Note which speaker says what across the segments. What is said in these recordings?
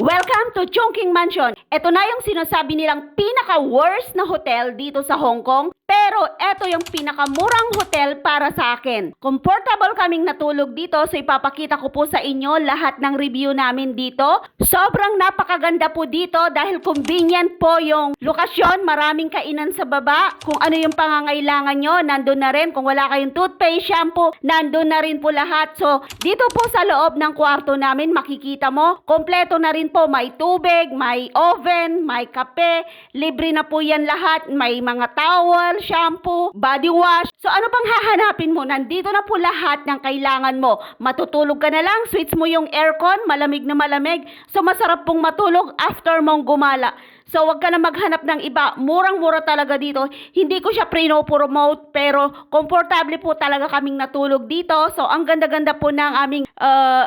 Speaker 1: Welcome to Chongqing Mansion. Ito na yung sinasabi nilang pinaka-worst na hotel dito sa Hong Kong. Pero ito yung pinakamurang hotel para sa akin. Comfortable kaming natulog dito, so ipapakita ko po sa inyo lahat ng review namin dito. Sobrang napakaganda po dito dahil convenient po yung lokasyon. Maraming kainan sa baba. Kung ano yung pangangailangan nyo, nandun na rin. Kung wala kayong toothpaste, shampoo, nandun na rin po lahat. So, dito po sa loob ng kwarto namin, makikita mo, kompleto na rin po. May tubig, may oven, may kape. Libre na po yan lahat. May mga towel, shampoo, body wash. So ano pang hahanapin mo? Nandito na po lahat ng kailangan mo. Matutulog ka na lang, switch mo yung aircon, malamig na malamig. So masarap pong matulog after mong gumala. So wag ka na maghanap ng iba. Murang-mura talaga dito. Hindi ko siya promote pero komportable po talaga kaming natulog dito. So ang ganda-ganda po ng aming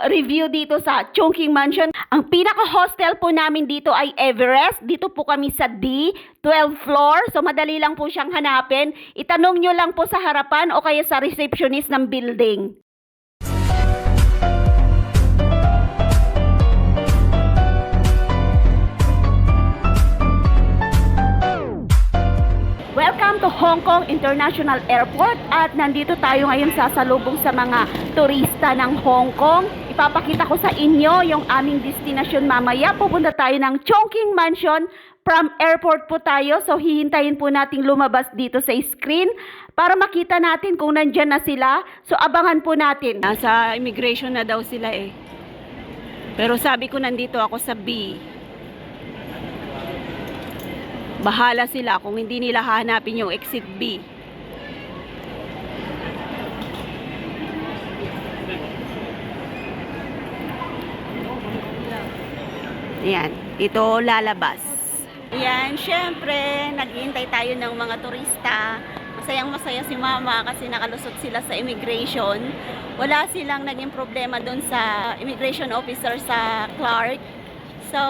Speaker 1: review dito sa Chongqing Mansion. Ang pinaka-hostel po namin dito ay Everest. Dito po kami sa D, 12th floor. So madali lang po siyang hanapin. Itanong nyo lang po sa harapan o kaya sa receptionist ng building. Welcome to Hong Kong International Airport at nandito tayo ngayon sasalubong sa mga turista ng Hong Kong. Ipapakita ko sa inyo yung aming destination mamaya. Pupunta tayo ng Chongqing Mansion. From airport po tayo, so hihintayin po nating lumabas dito sa screen para makita natin kung nandyan na sila. So abangan po natin. Nasa immigration na daw sila eh. Pero sabi ko nandito ako sa B. Bahala sila kung hindi nila hahanapin yung exit B. Ayan, ito lalabas. Ayan, syempre, naghihintay tayo ng mga turista. Masayang-masaya si mama kasi nakalusot sila sa immigration. Wala silang naging problema doon sa immigration officer sa Clark. So,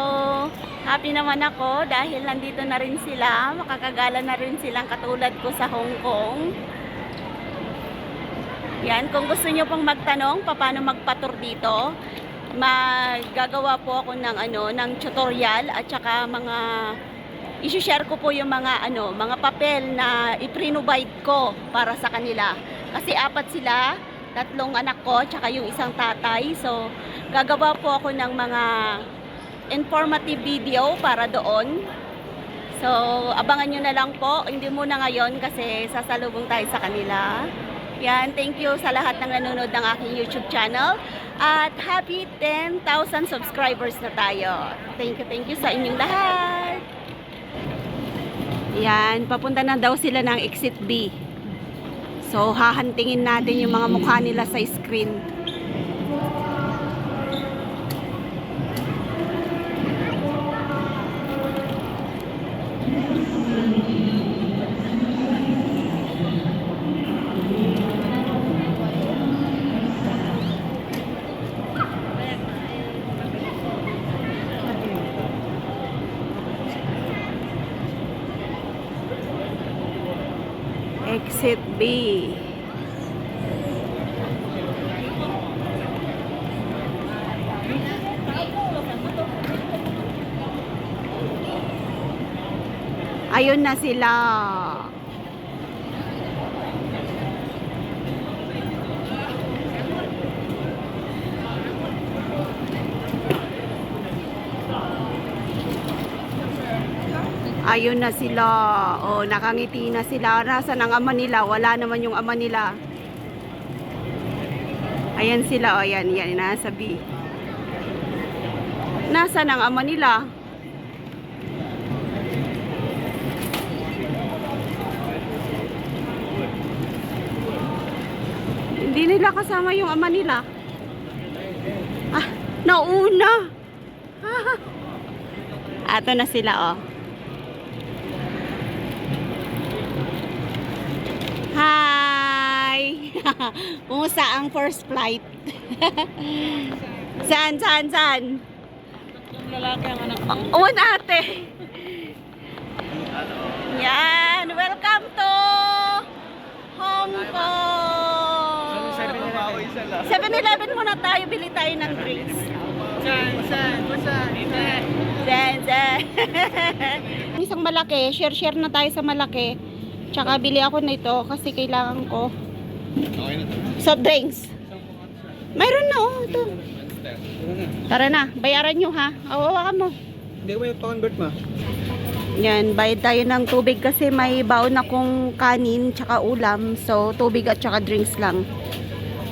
Speaker 1: happy naman ako dahil nandito na rin sila. Makakagala na rin silang katulad ko sa Hong Kong. Yan, kung gusto nyo pong magtanong paano magpa-tour dito, magagawa po ako ng tutorial at saka mga i-share ko po yung mga mga papel na i-provide ko para sa kanila. Kasi 4 sila, 3 anak ko, tsaka yung isang tatay. So, gagawa po ako ng mga informative video para doon. So, abangan nyo na lang po. Hindi muna ngayon kasi sasalubong tayo sa kanila. Yan, thank you sa lahat ng nanonood ng aking YouTube channel. At happy 10,000 subscribers na tayo. Thank you sa inyong lahat. Yan, papunta na daw sila ng exit B. So, hahantingin natin yung mga mukha nila sa screen. Exit B. Ayun na sila. Ayun na sila. Oh, nakangiti na sila. Nasaan ang ama nila? Wala naman yung ama nila. Ayan sila. Oh, ayan. Yan, nasa B. Nasaan ang ama nila? Hindi nila kasama yung ama nila. Ah, nauna. Ato na sila, oh. Hi! Kumusta ang first flight? Saan?
Speaker 2: Yung lalaki ang anak mo.
Speaker 1: Uwan ate. Yan. Welcome to Hong Kong.
Speaker 2: 7-Eleven.
Speaker 1: 7-Eleven muna tayo. Bili tayo ng drinks.
Speaker 2: Saan?
Speaker 1: Isang malaki, share na tayo sa malaki. Tsaka bili ako nito kasi kailangan ko.
Speaker 3: Okay na to.
Speaker 1: Soft drinks. Mayroon na oh, ito. Tara na, bayaran nyo ha. Hawakan mo.
Speaker 3: Hindi ko may pa-convert ma.
Speaker 1: Yan, bayad tayo ng tubig kasi may baon akong kanin tsaka ulam. So, tubig at tsaka drinks lang.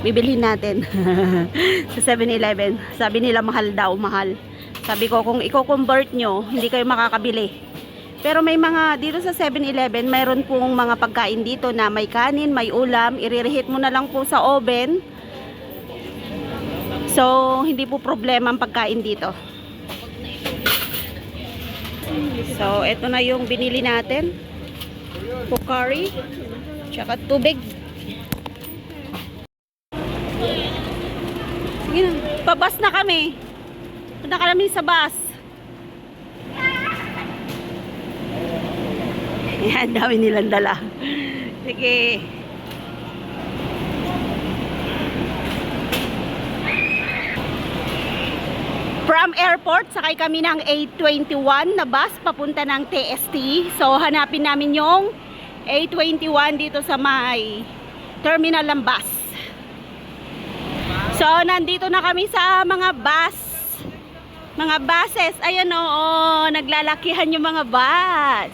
Speaker 1: Bibilhin natin sa 7-Eleven. Sabi nila mahal daw, mahal. Sabi ko kung i-convert nyo, hindi kayo makakabili. Pero may mga, dito sa 7-Eleven, mayroon pong mga pagkain dito na may kanin, may ulam. I-reheat mo na lang po sa oven. So, hindi po problema ang pagkain dito. So, ito na yung binili natin. Pocari, tsaka tubig. Sige na, pabas na kami. Punta ka namin sa bus. Yan, dami nilang dala. Sige. From airport, sakay kami ng 821 na bus papunta ng TST. So, hanapin namin yung 821 dito sa may terminal ng bus. So, nandito na kami sa mga bus. Mga buses. Ayan o, naglalakihan yung mga bus.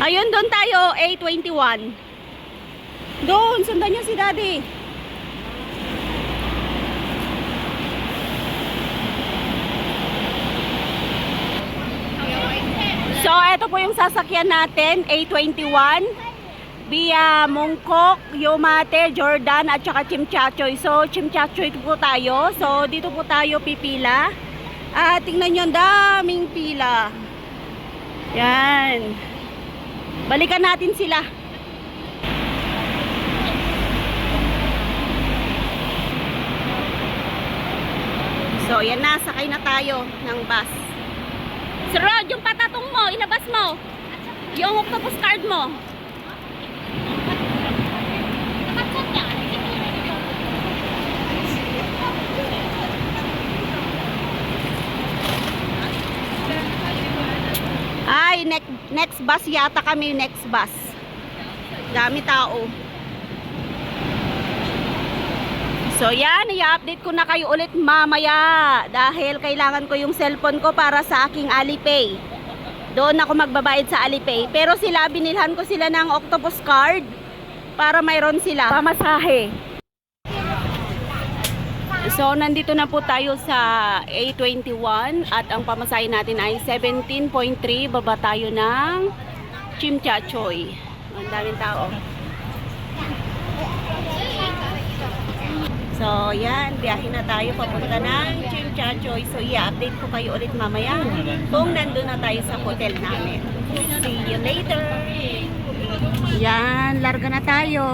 Speaker 1: Ayun, doon tayo, A21. Doon, sundan niyo si Daddy. So, ito po yung sasakyan natin, A21. Via Mongkok, Yomate, Jordan, at saka Chimchachoy. So, Chimchachoy po tayo. So, dito po tayo pipila. Tingnan nyo, ang daming pila. Yan. Balikan natin sila. So, yan na. Sakay na tayo ng bus. Sir Rod, yung patatong mo, ilabas mo. Yung octopus card mo. Ay, next bus yata kami, next bus. Dami tao. So yan, i-update ko na kayo ulit mamaya dahil kailangan ko yung cellphone ko para sa aking Alipay. Doon ako magbabayad sa Alipay. Pero sila, binilhan ko sila ng octopus card para mayroon sila pamasahe. So, nandito na po tayo sa A21 at ang pamasahe natin ay 17.3. Baba tayo ng Chimchachoy. Ang daming tao. So, yan. Biyahe na tayo papunta ng Chimchachoy. So, i-update ko kayo ulit mamaya kung nandun na tayo sa hotel namin. See you later! Yan. Larga na tayo.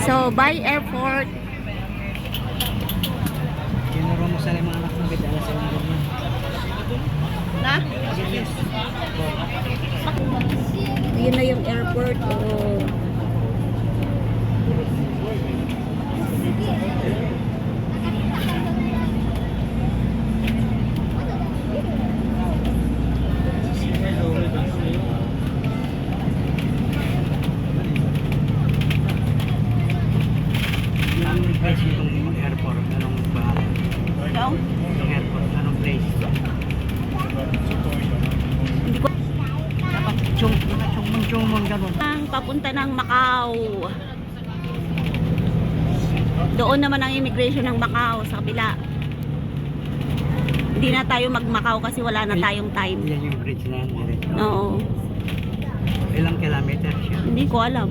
Speaker 1: So, bye airport.
Speaker 3: Kinuro mo sa mga anak mo bidala sa mga
Speaker 1: Na? Yun na yung airport. Oh.
Speaker 3: Anong place yung airport? Anong bahala?
Speaker 1: Yung?
Speaker 3: Yung airport, anong place?
Speaker 1: Hindi ko.
Speaker 3: Dapat chumong ganun.
Speaker 1: Papunta ng Macau. Doon naman ang immigration ng Macau sa kabila. Hindi na tayo mag-Macau kasi wala na tayong time.
Speaker 3: Yan yung bridge na yan. Diretso.
Speaker 1: Oo.
Speaker 3: Ilang kilometer siya?
Speaker 1: Hindi ko alam.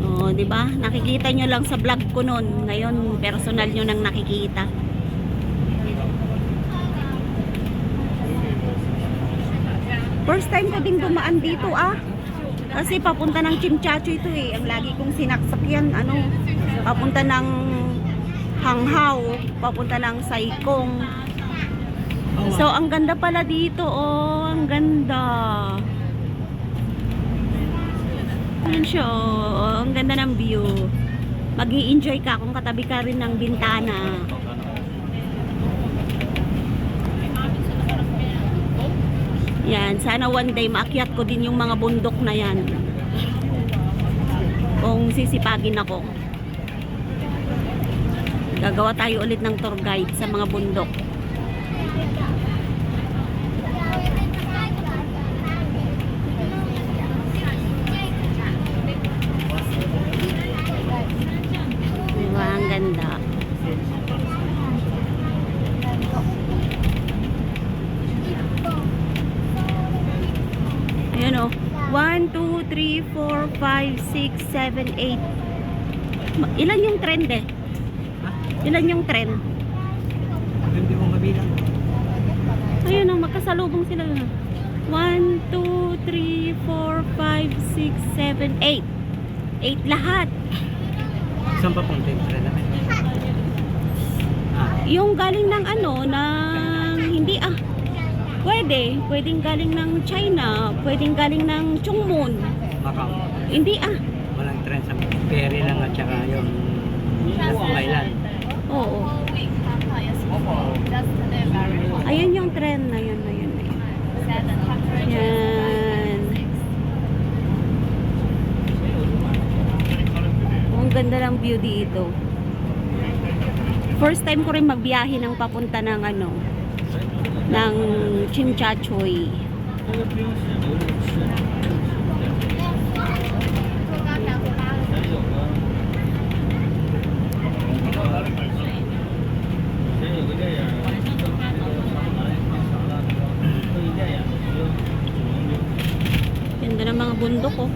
Speaker 1: Oo, di ba? Nakikita nyo lang sa vlog ko noon. Ngayon, personal nyo nang nakikita. First time ko ding dumaan dito Kasi papunta ng Chimchachoy ito eh. Ang lagi kong sinaksak yan. Papunta ng Hanghao. Papunta ng Saikong. So, ang ganda pala dito. Oh, ang ganda. Ayan siya. Oh, ang ganda ng view. Mag-i-enjoy ka kung katabi ka rin ng bintana. Yan, sana one day maakyat ko din yung mga bundok na yan. Kung sisipagin ako. Gagawa tayo ulit ng tour guide sa mga bundok. Diba, ang ganda. Ayan o. 1, 2, 3, 4, 5, 6, 7, 8. Ilan yung trend eh?
Speaker 3: Ha?
Speaker 1: Ilan yung trend?
Speaker 3: Hindi mo mabilang.
Speaker 1: Ayun o, magkasalubong sila. 1, 2, 3, 4, 5, 6, 7, 8. 8 lahat.
Speaker 3: Saan pa pong temple namin?
Speaker 1: Yung galing ng ano, ng hindi pwedeng galing ng China, pwedeng galing ng Chongmon.
Speaker 3: Macau.
Speaker 1: Hindi
Speaker 3: Walang trend sa ferry lang at saka yung Thailand.
Speaker 1: Oo. Ayun yung trend na yun. Yan. Ang ganda ng view dito. First time ko rin magbiyahe ng papunta ng ng Chimchachoy. Ganda ng mga bundok oh.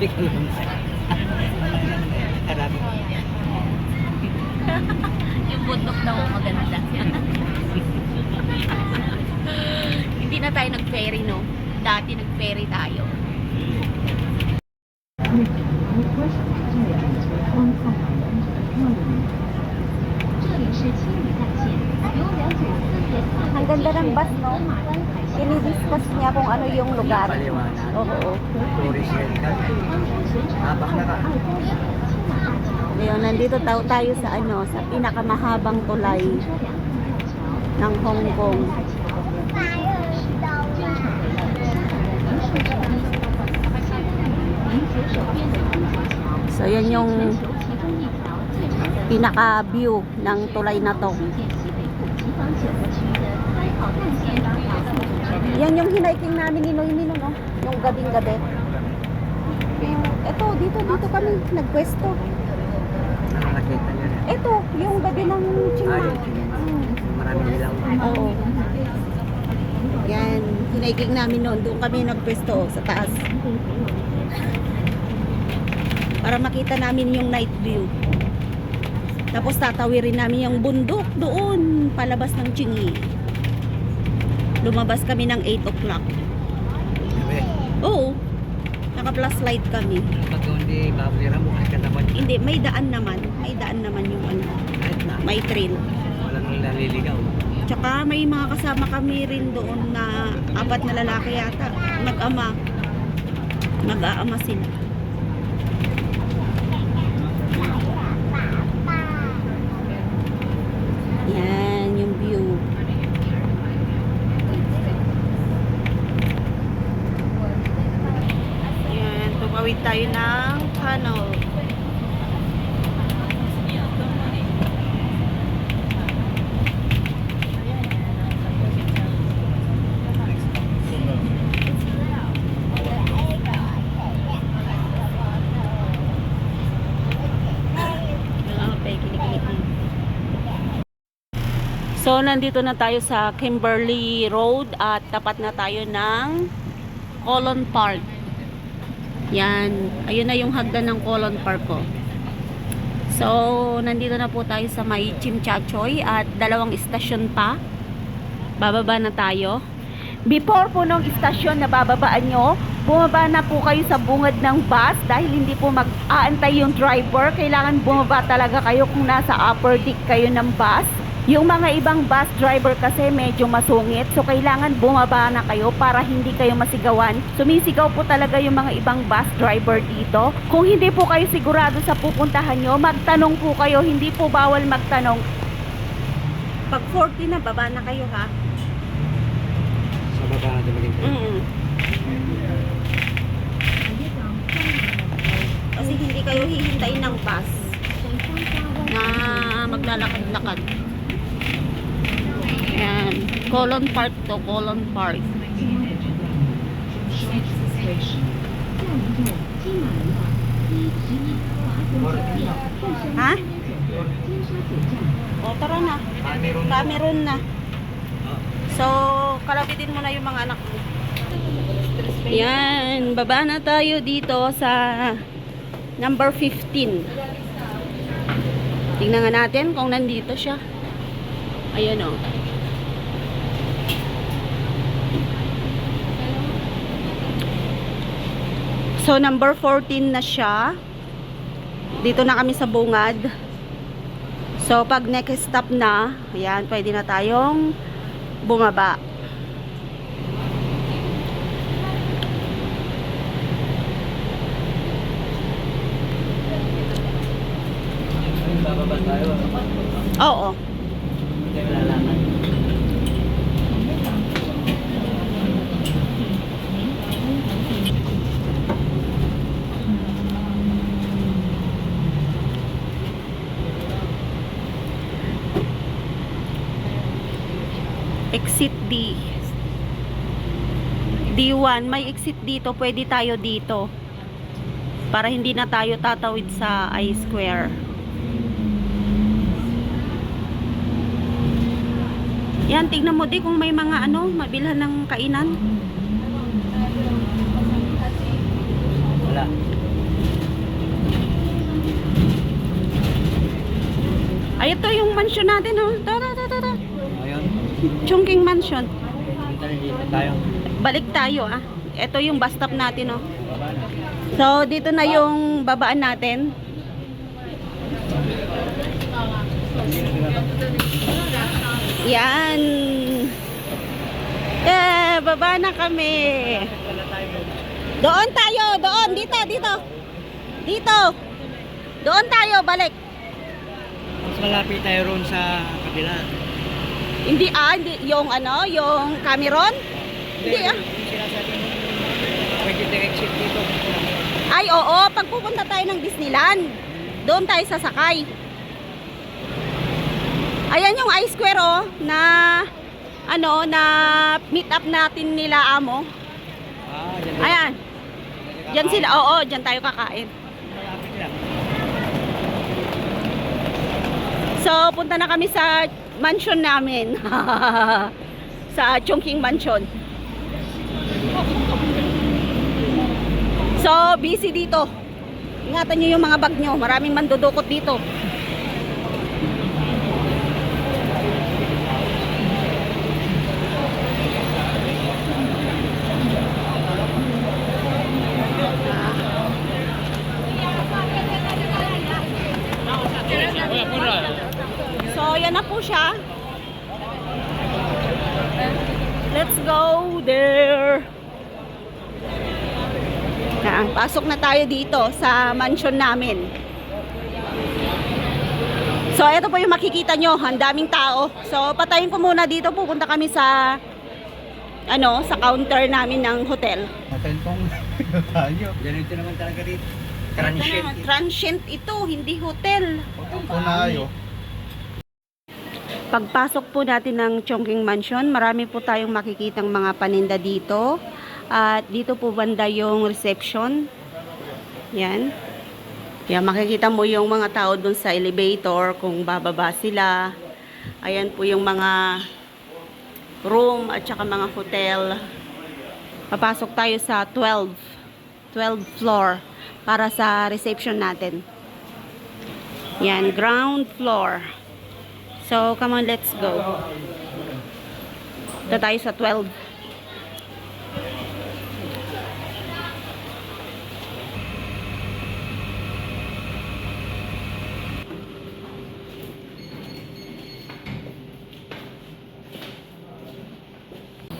Speaker 2: Yung bundok daw maganda.
Speaker 1: Hindi na tayo nag-ferry, no? Dati nag-ferry tayo. Ang ganda ng bus, no? Dinidiscuss niya kung ano yung lugar.
Speaker 3: Paliwanag.
Speaker 1: Oo.
Speaker 3: Tourist guide ka. Habak na ka.
Speaker 1: Ngayon, nandito tayo sa sa pinakamahabang tulay ng Hong Kong. So, yan yung pinaka-view ng tulay na to. Yan yung hiniking namin ni Noy Mino, no? Yung gabing-gabi. Eto, dito kami nagpwesto.
Speaker 3: Ano nakita niyo?
Speaker 1: Eto, yung gabi ng Chingma.
Speaker 3: Maraming ilaw.
Speaker 1: Oo. Yan, hiniking namin noon. Doon kami nagpwesto sa taas. Para makita namin yung night view. Tapos tatawirin namin yung bundok doon, palabas ng Chingi. Lumabas kami ng 8 o'clock.
Speaker 3: Sabi,
Speaker 1: Oo. Naka-plus light kami.
Speaker 3: pag hindi babulira mo, kasi naman.
Speaker 1: Hindi, may daan naman. May daan naman yung
Speaker 3: Kahit na.
Speaker 1: may trail.
Speaker 3: Walang naliligaw.
Speaker 1: Tsaka may mga kasama kami rin doon na 4 na lalaki yata. Mag-ama. Mag-aama sila. Yan, yung view. Yan, tumawid tayo ng tunnel. So, nandito na tayo sa Kimberley Road at tapat na tayo ng Colon Park. Yan. Ayun na yung hagdan ng Colon Park ko. So, nandito na po tayo sa may Chimchachoy at 2 istasyon pa. Bababa na tayo. Before po nung istasyon na bababaan nyo, bumaba na po kayo sa bungad ng bus dahil hindi po mag-aantay yung driver. Kailangan bumaba talaga kayo kung nasa upper deck kayo ng bus. Yung mga ibang bus driver kasi medyo masungit, so kailangan bumaba na kayo para hindi kayo masigawan. Sumisigaw po talaga yung mga ibang bus driver dito. Kung hindi po kayo sigurado sa pupuntahan nyo, magtanong po kayo, hindi po bawal magtanong. Pag 40 na, baba na kayo ha.
Speaker 3: Sa baba na dumating tayo.
Speaker 1: Kasi hindi kayo hihintayin ng bus na maglalakad-lakad. Ayan, Colon Park to, Colon Park. Ha? O, tara na. Cameron na. So, kalabitin mo na yung mga anak mo. Yan, baba na tayo dito sa number 15. Tingnan nga natin kung nandito siya. Ayan o. So, number 14 na siya. Dito na kami sa bungad. So, pag next stop na, ayan, pwede na tayong bumaba.
Speaker 3: Bababa tayo.
Speaker 1: Oo.
Speaker 3: Hindi malalaman.
Speaker 1: Exit D. D1, may exit dito, pwede tayo dito. Para hindi na tayo tatawid sa I-square. Yan, tignan mo di kung may mga mabilhan ng kainan.
Speaker 3: Wala.
Speaker 1: Ay, ito yung mansion natin, oh. Tara.
Speaker 3: Ngayon,
Speaker 1: Chungking Mansion.
Speaker 3: punta rin dito tayo.
Speaker 1: Balik tayo, ah. Ito yung bus stop natin, oh.
Speaker 3: Baba na.
Speaker 1: So, dito na yung babaan natin. Yan. Baba na kami. Doon tayo, doon. Dito. Dito. Doon tayo, balik.
Speaker 3: Mas malapit tayo roon sa kabila.
Speaker 1: Hindi, yung yung Cameron? Hindi,
Speaker 3: Yung sinasabi mo, pwede tayo exit dito.
Speaker 1: Ay, oo, pag pupunta tayo ng Disneyland, doon tayo sasakay. Ayan yung I-square, oh, na na meet up natin nila amo.
Speaker 3: Dyan tayo.
Speaker 1: Ayan. Diyan sila, oo, diyan tayo kakain.
Speaker 3: Malapit lang.
Speaker 1: So, punta na kami sa mansion namin. Sa Chungking Mansion. So, busy dito. Ingatan nyo yung mga bag nyo. Maraming mandudukot dito. So, yan na po siya. Let's go there. Pasok na tayo dito sa mansion namin. So, ito po yung makikita nyo. Ang daming tao. So, patayin ko muna dito. Pupunta kami sa sa counter namin ng hotel.
Speaker 3: Matentong tayo. Ganito naman talaga dito. Transient.
Speaker 1: Transient ito, hindi hotel.
Speaker 3: Punayo.
Speaker 1: Pagpasok po natin ng Chungking Mansion, marami po tayong makikitang mga paninda dito. At dito po banda yung reception. Yan. Yan, makikita mo yung mga tao dun sa elevator kung bababa sila. Ayan po yung mga room at saka mga hotel. Papasok tayo sa 12th floor para sa reception natin. Yan, ground floor. So, come on, let's go. Ito tayo sa 12.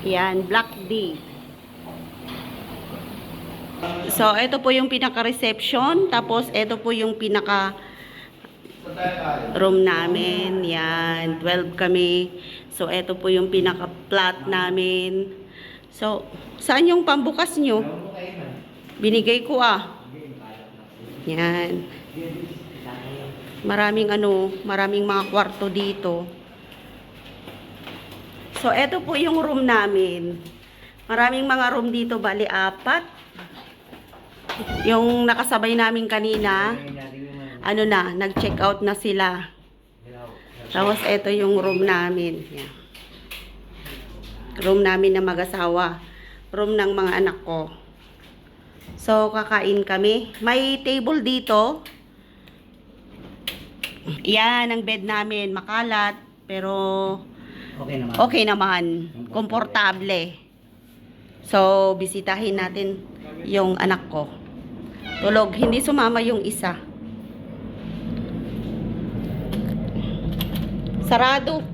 Speaker 1: Yan, Black D. So, ito po yung pinaka-reception. Tapos, ito po yung pinaka-room namin. Yan, 12 kami. So, ito po yung pinaka-plot namin. So, saan yung pambukas nyo? Binigay ko Yan. Maraming mga kwarto dito. So, ito po yung room namin. Maraming mga room dito, bali 4. Yung nakasabay namin kanina, nag-check out na sila. Tapos, ito yung room namin. Yan. Room namin na mag-asawa. Room ng mga anak ko. So, kakain kami. May table dito. Yan, ang bed namin. Makalat. Pero, okay naman. Komportable. So, bisitahin natin yung anak ko. Tulog. Hindi sumama yung isa. Sarado.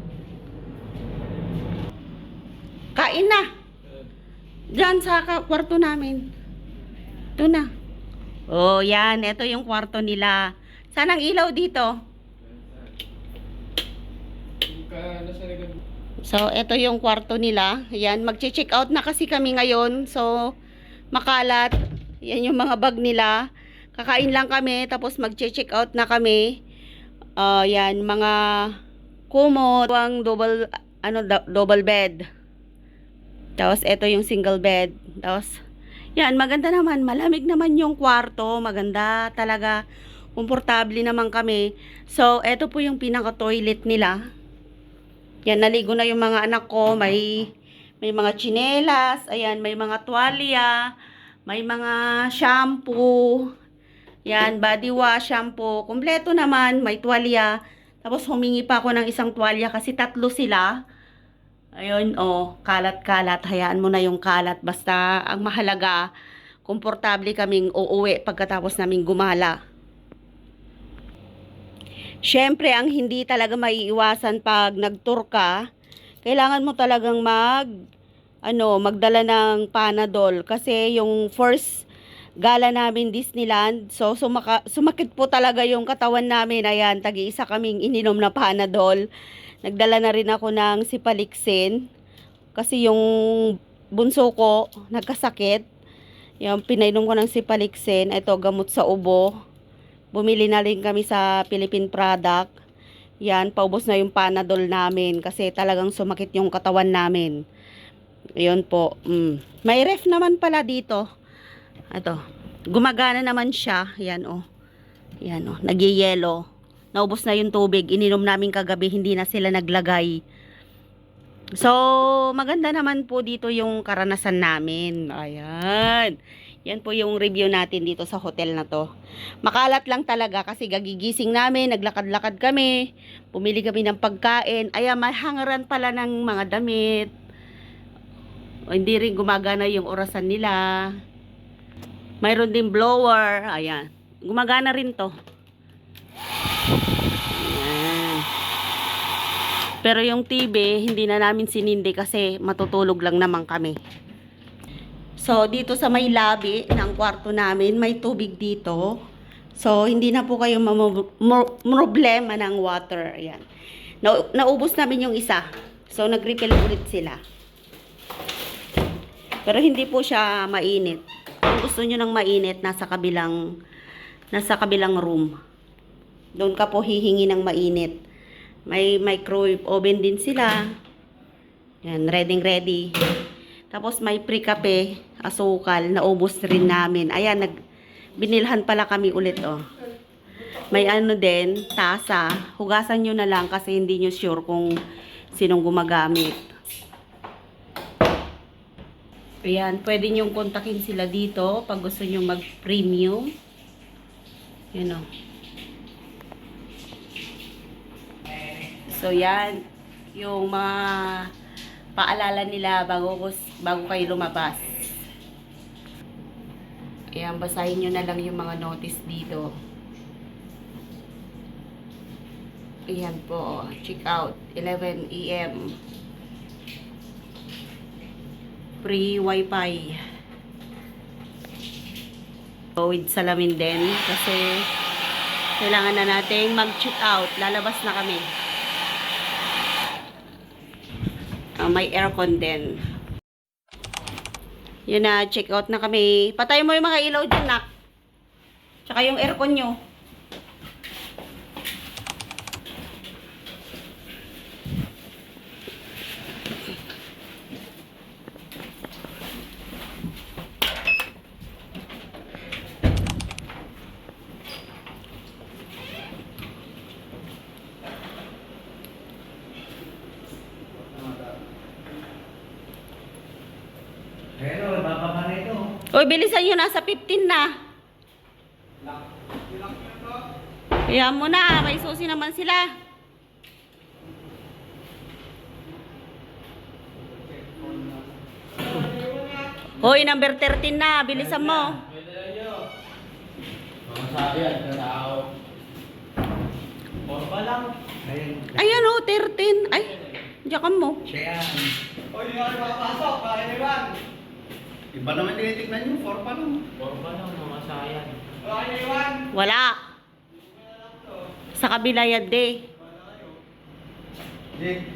Speaker 1: Kain na. Diyan sa kwarto namin. Ito na. Oh, yan. Ito yung kwarto nila. Saan ang ilaw dito? So, ito yung kwarto nila. Yan. Mag-check out na kasi kami ngayon. So, makalat. Yan yung mga bag nila. Kakain lang kami. Tapos, mag-check out na kami. Yan. Mga kumot. Ang double bed. Tapos, ito yung single bed. Tapos, yan, maganda naman. Malamig naman yung kwarto. Maganda talaga. Komportable naman kami. So, ito po yung pinaka-toilet nila. Yan, naligo na yung mga anak ko. May mga tsinelas. Ayan, may mga tuwalya. May mga shampoo. Yan, body wash, shampoo. Kompleto naman. May tuwalya. Tapos, humingi pa ako ng isang tuwalya kasi 3 sila. Ayun, kalat-kalat. Hayaan mo na yung kalat. Basta, ang mahalaga, komportable kaming uuwi pagkatapos naming gumala. Siyempre, ang hindi talaga maiiwasan pag nag-tour ka, kailangan mo talagang magdala ng Panadol. Kasi yung first gala namin Disneyland, so sumakit po talaga yung katawan namin. Ayan, tagi-isa kaming ininom na Panadol. Nagdala na rin ako ng Sipalixin kasi yung bunso ko nagkasakit. Yung pinainom ko ng Sipalixin, ito gamot sa ubo. Bumili na rin kami sa Philippine product. Yan, paubos na yung Panadol namin kasi talagang sumakit yung katawan namin. Ayun po. May ref naman pala dito. Ito. Gumagana naman siya. Yan Yan nagyeyelo. Naubos na yung tubig. Ininom namin kagabi, hindi na sila naglagay. So, maganda naman po dito yung karanasan namin. Ayan. Yan po yung review natin dito sa hotel na to. Makalat lang talaga kasi gagigising namin, naglakad-lakad kami, pumili kami ng pagkain. Ayan, mahangaran pala ng mga damit. Hindi rin gumagana yung orasan nila. Mayroon din blower. Ayan. Gumagana rin to. Ayan. Pero yung TV, hindi na namin sinindi kasi matutulog lang naman kami. So, dito sa may lobby ng kwarto namin, may tubig dito. So, hindi na po kayo problema ng water. Ayan. Naubos namin yung isa. So, nag-refill ulit sila. Pero hindi po siya mainit. Kung gusto nyo ng mainit, nasa kabilang room. Doon ka po hihingi ng mainit. May microwave oven din sila. Yan, ready. Tapos may pre-kape, asukal, naubos rin namin. Ayan, binilhan pala kami ulit, May din, tasa. Hugasan nyo na lang kasi hindi nyo sure kung sinong gumagamit. Ayan, pwede nyo kontakin sila dito pag gusto nyo mag-premium. Yan, So, yan. Yung mga paalala nila bago kayo lumabas. Ayan, basahin nyo na lang yung mga notice dito. Ayan po, check out, 11 AM. Free wifi. With salamin din kasi kailangan na nating mag-check out. Lalabas na kami. May aircon din. Yun na, check out na kami. Patay mo yung mga ilaw dyan, nak. Tsaka yung aircon nyo.
Speaker 3: Pero, baba pa na ito.
Speaker 1: Uy, bilisan nyo, nasa 15 na. Kaya mo na, may susi naman sila. Hoy, number 13 na, bilisan mo.
Speaker 3: Ayun.
Speaker 1: Ayan o, 13. Ay, diyan mo.
Speaker 3: Siya yan.
Speaker 4: Iba naman tinitignan nyo, 4 pa lang.
Speaker 1: Wala. Sa kabila yan, de.
Speaker 4: Jake,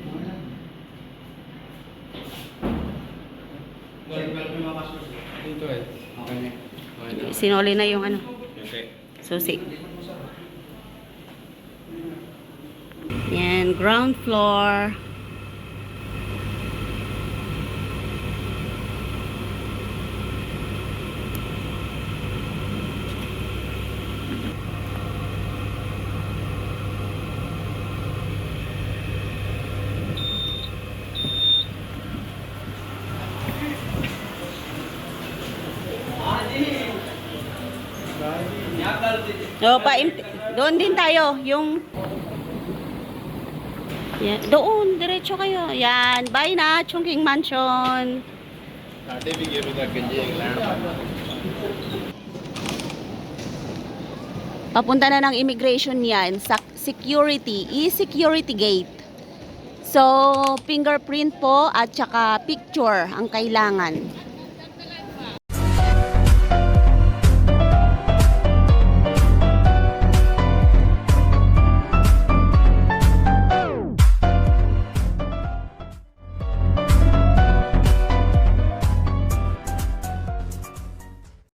Speaker 4: dito eh. Okay na.
Speaker 1: Sinuli na yung ano, susi. Yan, ground floor. Doon din tayo, yung yan, doon, diretso kayo. Yan, bye na, Chungking Mansion. Papunta na ng immigration yan, sa security, e-security gate. So, fingerprint po at saka picture ang kailangan.